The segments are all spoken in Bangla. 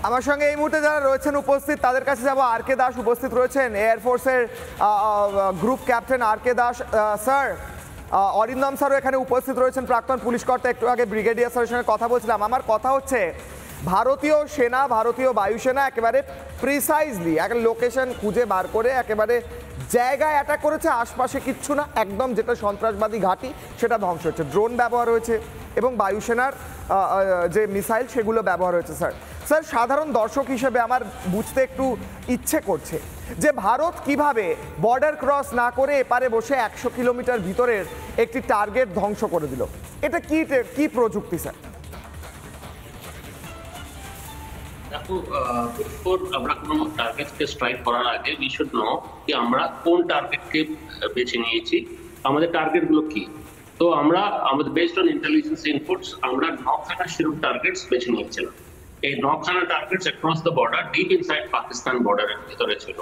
আমার সঙ্গে এই মুহূর্তে যারা রয়েছেন উপস্থিত তাদের কাছে যাব। আর কে দাস উপস্থিত রয়েছেন, এয়ারফোর্সের গ্রুপ ক্যাপ্টেন আর কে দাস স্যার। অরিন্দম স্যারও এখানে উপস্থিত রয়েছেন, প্রাক্তন পুলিশ কর্তা। একটু আগে ব্রিগেডিয়ার স্যারের সঙ্গে কথা বলছিলাম। আমার কথা হচ্ছে ভারতীয় সেনা, ভারতীয় বায়ুসেনা একেবারে প্রিসাইজলি একটা লোকেশন খুঁজে বার করে একেবারে জায়গায় অ্যাটাক করেছে, আশপাশে কিচ্ছু না, একদম যেটা সন্ত্রাসবাদী ঘাঁটি সেটা ধ্বংস হচ্ছে। ড্রোন ব্যবহার হয়েছে এবং বায়ুসেনার যে মিসাইল সেগুলো ব্যবহার হয়েছে। স্যার সাধারণ দর্শক হিসেবে আমার বুঝতে একটু ইচ্ছে করছে যে ভারত কিভাবে বর্ডার ক্রস না করে এপারে বসে 100 কিলোমিটার ভিতরের একটি টার্গেট ধ্বংস করে দিল। এটা কি প্রযুক্তি স্যার? দেখো, আমরা কোনো টার্গেটকে স্ট্রাইক করার আগে উই শুড নো কি আমরা কোন টার্গেটকে বেছে নিয়েছি, আমাদের টার্গেটগুলো কি। তো আমাদের বেসড অন ইন্টেলিজেন্স ইনপুটস আমরা 9খানা শিরোর টার্গেটস বেছে নিয়েছিলাম। এই 9খানা targets across the border, deep inside Pakistan বর্ডারের ভিতরে ছিল।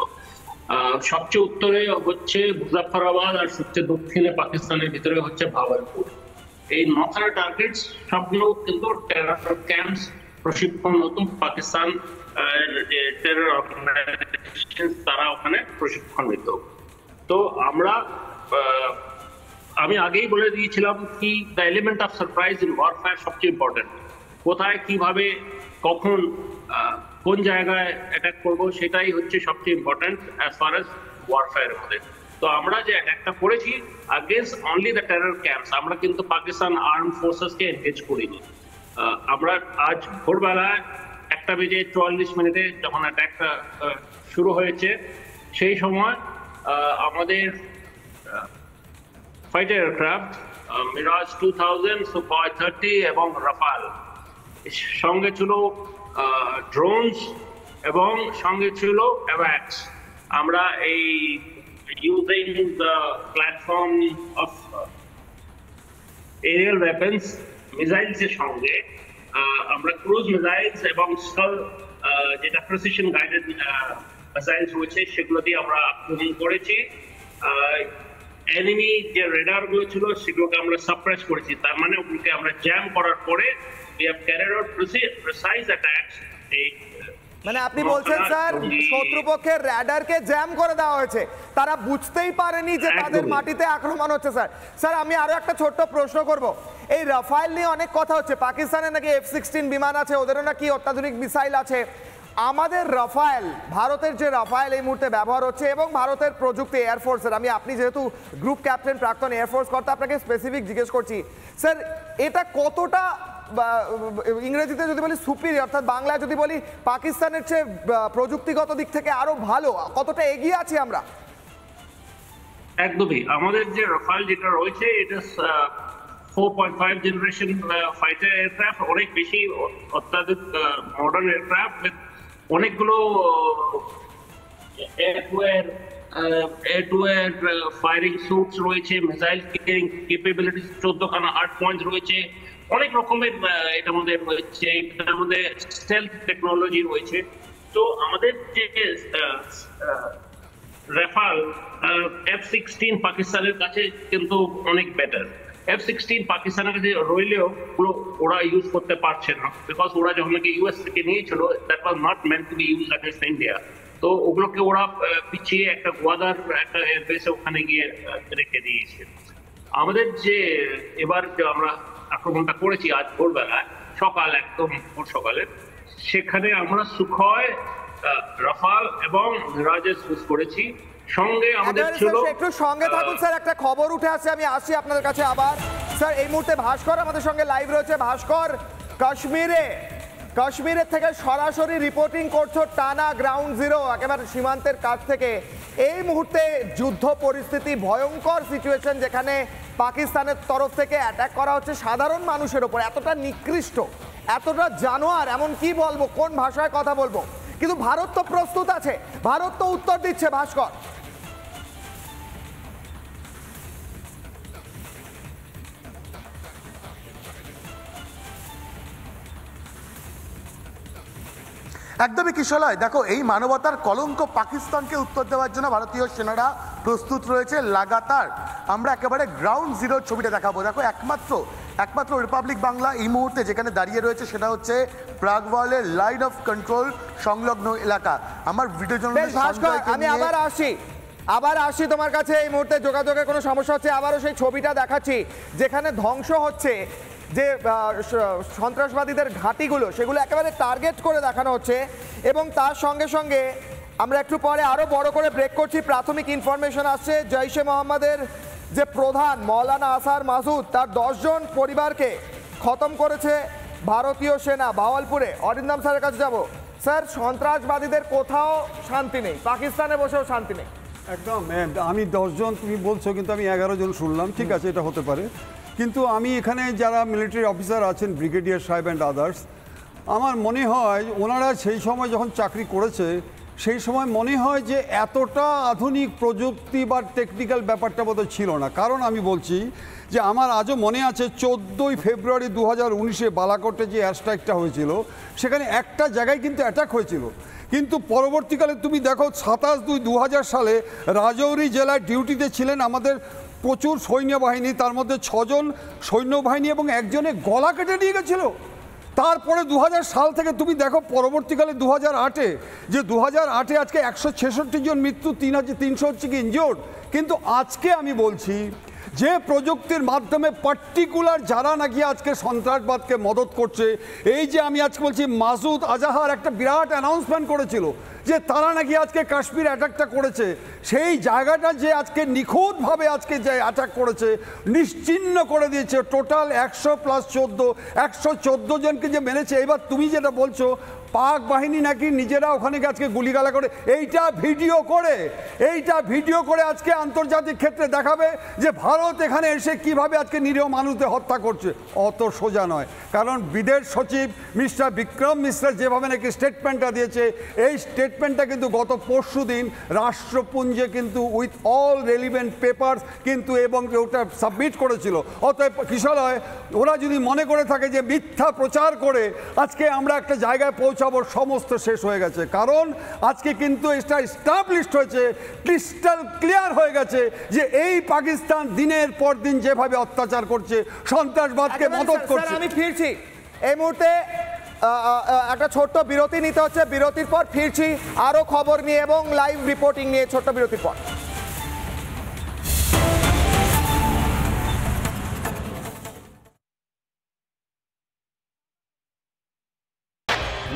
সবচেয়ে উত্তরে হচ্ছে মুজাফফরাবাদ আর সবচেয়ে দক্ষিণে পাকিস্তানের ভিতরে হচ্ছে ভাওয়ালপুর। এই 9খানা টার্গেটস সবগুলো কিন্তু টেরর ক্যাম্পস, প্রশিক্ষণ, নতুন পাকিস্তান টেরর অর্গানাইজেশন তারা ওখানে প্রশিক্ষণ নিত। তো আমি আগেই বলে দিয়েছিলাম কি the element of surprise in warfare সবচেয়ে ইম্পর্টেন্ট। কোথায়, কিভাবে, কখন, কোন জায়গায় অ্যাটাক করবো সেটাই হচ্ছে সবচেয়ে ইম্পর্টেন্ট অ্যাজ ফার অ্যাজ ওয়ারফেয়ারের মধ্যে। তো আমরা যে অ্যাটাকটা করেছি against only the terror camps, আমরা কিন্তু পাকিস্তান আর্ম ফোর্সেসকে এনগেজ করিনি। আমরা আজ ভোরবেলায় 1:44 যখন অ্যাটাকটা শুরু হয়েছে সেই সময় আমাদের ফাইটার এয়ারক্রাফট মিরাজ 2000, সুখয় 30 এবং রাফাল, সঙ্গে ছিল ড্রোনস এবং সঙ্গে ছিল অ্যাওয়াক্স। আমরা এই using the platform of aerial weapons মিসাইলসের সঙ্গে আমরা ক্রুজ মিসাইলস এবং স্কাল যেটা প্রিসিশন গাইডেড মিসাইলস রয়েছে সেগুলো দিয়ে আমরা আক্রমণ করেছি। এনিমি যে রেডার গুলো ছিল সেগুলোকে আমরা সাপ্রেস করেছি, তার মানে ওগুলোকে আমরা জ্যাম করার পরে we have carried out precise attacks। মানে আপনি বলছেন স্যার শত্রুপক্ষের র্যাডারকে জ্যাম করে দেওয়া হয়েছে, তারা বুঝতেই পারেনি যে তাদের মাটিতে আক্রমণ হচ্ছে। স্যার আমি আরো একটা ছোট্ট প্রশ্ন করব। এই রাফায়েল নিয়ে অনেক কথা হচ্ছে, পাকিস্তানের নাকি F-16 বিমান আছে, ওদেরও নাকি অত্যাধুনিক মিসাইল আছে। আমাদের রাফায়েল, ভারতের যে রাফায়েল এই মুহূর্তে ব্যবহার হচ্ছে এবং ভারতের প্রযুক্তি এয়ারফোর্সের, আপনি যেহেতু গ্রুপ ক্যাপ্টেন, প্রাক্তন এয়ারফোর্স কর্তা, আপনাকে স্পেসিফিক জিজ্ঞেস করছি স্যার, এটা কতটা ইংরেজিতে যদি বলি সুপিরিয়র, অর্থাৎ বাংলায় যদি বলি পাকিস্তানের চেয়ে প্রযুক্তিগত দিক থেকে আরো ভালো, কতটা এগিয়ে আছি আমরা? একদমই, আমাদের যে রাফাল যেটা রয়েছে এটা 4.5 জেনারেশন ফাইটার এয়ারক্রাফট, অনেক বেশি অত্যাধুনিক মডার্ন এয়ারক্রাফট, অনেকগুলো air to air firing suits রয়েছে, মিসাইল ক্যারিং ক্যাপাবিলিটি 14খানা হার্ড পয়েন্টস রয়েছে, অনেক রকমের এটার মধ্যে রয়েছে, এটার মধ্যে স্টেলথ টেকনোলজি রয়েছে। তো আমাদের যে রাফাল F-16 পাকিস্তানের কাছে কিন্তু অনেক বেটার। F-16 পাকিস্তানের কাছে রইলেও ওরা ইউজ করতে পারছে না, বিকজ ওরা যখন নাকি ইউএস থেকে নিয়েছিল that was not meant to be use against India. তো ওগুলোকে ওরা পিছিয়ে একটা গোয়াদার একটা এয়ারবেসে ওখানে গিয়ে রেখে দিয়েছে। আমাদের যে এবার যে আমরা আক্রমণটা করেছি আজ ভোরবেলায় সকাল, একদম ভোর সকালে, সেখানে আমরা সুখয়, রাফাল এবং মিরাজেস ইউজ করেছি। সঙ্গে আমাদের ছিল, একটু সঙ্গে থাকুন স্যার, একটা খবর উঠে আসছে, আমি আসি আপনাদের কাছে আবার। স্যার এই মুহূর্তে ভাস্কর আমাদের সঙ্গে লাইভ রয়েছে। ভাস্কর, কাশ্মীরের থেকে সরাসরি রিপোর্টিং করছো টানা গ্রাউন্ড জিরো, একেবারে সীমান্তের কাছ থেকে। এই মুহূর্তে যুদ্ধ পরিস্থিতি, ভয়ঙ্কর সিচুয়েশন, যেখানে পাকিস্তানের তরফ থেকে অ্যাটাক করা হচ্ছে সাধারণ মানুষের ওপর। এতটা নিকৃষ্ট, এতটা জানোয়ার, এমন কি বলবো, কোন ভাষায় কথা বলবো, কিন্তু ভারত তো প্রস্তুত আছে, ভারত তো উত্তর দিচ্ছে। ভাস্কর, একদমই কিশলয়, দেখো এই মানবতার কলঙ্ক পাকিস্তানকে উত্তর দেওয়ার জন্য ভারতীয় সেনারা প্রস্তুত রয়েছে লাগাতার। আমরা একেবারে গ্রাউন্ড জিরোর ছবিটা দেখাবো। দেখো একমাত্র একমাত্র রিপাবলিক বাংলা এই মুহূর্তে যেখানে দাঁড়িয়ে রয়েছে সেটা হচ্ছে প্রাগওয়ালের লাইন অফ কন্ট্রোল সংলগ্ন এলাকা। আমার ভিডিও বেশ ভাস্কর, আমি আবার আসি তোমার কাছে। এই মুহূর্তে যোগাযোগের কোনো সমস্যা হচ্ছে, আবারও সেই ছবিটা দেখাচ্ছি যেখানে ধ্বংস হচ্ছে, যে সন্ত্রাসবাদীদের ঘাঁটিগুলো সেগুলো একেবারে টার্গেট করে দেখানো হচ্ছে। এবং তার সঙ্গে সঙ্গে আমরা একটু পরে আরো বড় করে ব্রেক করছি। প্রাথমিক ইনফরমেশন আসছে জৈশে মোহাম্মদের যে প্রধান মৌলানা আসার মাসুদ, তার 10 জন পরিবারকে খতম করেছে ভারতীয় সেনা ভাওয়ালপুরে। অরিন্দম স্যারের কাছে যাব। স্যার, সন্ত্রাসবাদীদের কোথাও শান্তি নেই, পাকিস্তানে বসেও শান্তি নেই। একদম, আমি 10 জন তুমি বলছো, কিন্তু আমি 11 জন শুনলাম। ঠিক আছে, এটা হতে পারে, কিন্তু আমি এখানে যারা মিলিটারি অফিসার আছেন, ব্রিগেডিয়ার সাহেব অ্যান্ড আদার্স, আমার মনে হয় ওনারা সেই সময় যখন চাকরি করেছে সেই সময় মনে হয় যে এতটা আধুনিক প্রযুক্তি বা টেকনিক্যাল ব্যাপারটা বোধহয় ছিল না। কারণ আমি বলছি যে আমার আজও মনে আছে 14ই ফেব্রুয়ারি 2019-এ বালাকোটে যে এয়ার স্ট্রাইকটা হয়েছিল, সেখানে একটা জায়গায় কিন্তু অ্যাটাক হয়েছিল, কিন্তু পরবর্তীকালে তুমি দেখো 27/2/2000 সালে রাজৌরি জেলায় ডিউটিতে ছিলেন আমাদের প্রচুর সৈন্যবাহিনী, তার মধ্যে 6 জন সৈন্যবাহিনী এবং একজনে গলা কেটে নিয়ে গেছিল। তারপরে 2000 সাল থেকে তুমি দেখো পরবর্তীকালে 2008-এ, যে 2008-এ আজকে 166 জন মৃত্যু, 3300 হচ্ছে কি ইনজিওর্ড। কিন্তু আজকে আমি বলছি যে প্রযুক্তির মাধ্যমে পার্টিকুলার যারা নাকি আজকে সন্ত্রাসবাদকে মদত করছে, এই যে আমি আজকে বলছি মাসুদ আজাহার একটা বিরাট অ্যানাউন্সমেন্ট করেছিল যে তারা নাকি আজকে কাশ্মীর অ্যাটাকটা করেছে, সেই জায়গাটা যে আজকে নিখুঁতভাবে আজকে যে অ্যাটাক করেছে, নিশ্চিহ্ন করে দিয়েছে। টোটাল 100 + 14, 114 জনকে যে মেরেছে। এবার তুমি যেটা বলছো পাক বাহিনী নাকি নিজেরা ওখানে আজকে গুলিগালা করে, এইটা ভিডিও করে আজকে আন্তর্জাতিক ক্ষেত্রে দেখাবে যে ভারত এখানে এসে কিভাবে আজকে নিরীহ মানুষদের হত্যা করছে। অত সোজা নয়, কারণ বিদেশ সচিব মিস্টার বিক্রম মিশ্রা যেভাবে নাকি স্টেটমেন্টটা দিয়েছে, এই স্টেটমেন্টটা কিন্তু গত পরশুদিন রাষ্ট্রপুঞ্জে কিন্তু উইথ অল রেলিভেন্ট পেপারস কিন্তু এবং ওটা সাবমিট করেছিল। অতএব কিশলয় ওরা যদি মনে করে থাকে যে মিথ্যা প্রচার করে আজকে আমরা একটা জায়গায় পৌঁছাবো, সমস্ত শেষ হয়ে গেছে। কারণ আজকে কিন্তু এটা এস্টাবলিশড হয়েছে, ক্রিস্টাল ক্লিয়ার হয়ে গেছে যে এই পাকিস্তান দিনের পর দিন যেভাবে অত্যাচার করছে, সন্ত্রাসবাদকে মদত করছে। আমি ফিরছি এই মুহূর্তে, একটা ছোট্ট বিরতি নিতে হচ্ছে, বিরতির পর ফিরছি আরো খবর নিয়ে এবং লাইভ রিপোর্টিং নিয়ে। ছোট্ট বিরতির পর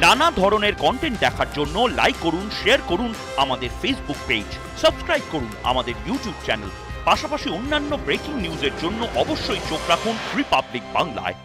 নানা ধরনের কন্টেন্ট দেখার জন্য লাইক করুন, শেয়ার করুন আমাদের ফেসবুক পেজ, সাবস্ক্রাইব করুন আমাদের ইউটিউব চ্যানেল। পাশাপাশি অন্যান্য ব্রেকিং নিউজের জন্য অবশ্যই চোখ রাখুন রিপাবলিক বাংলায়।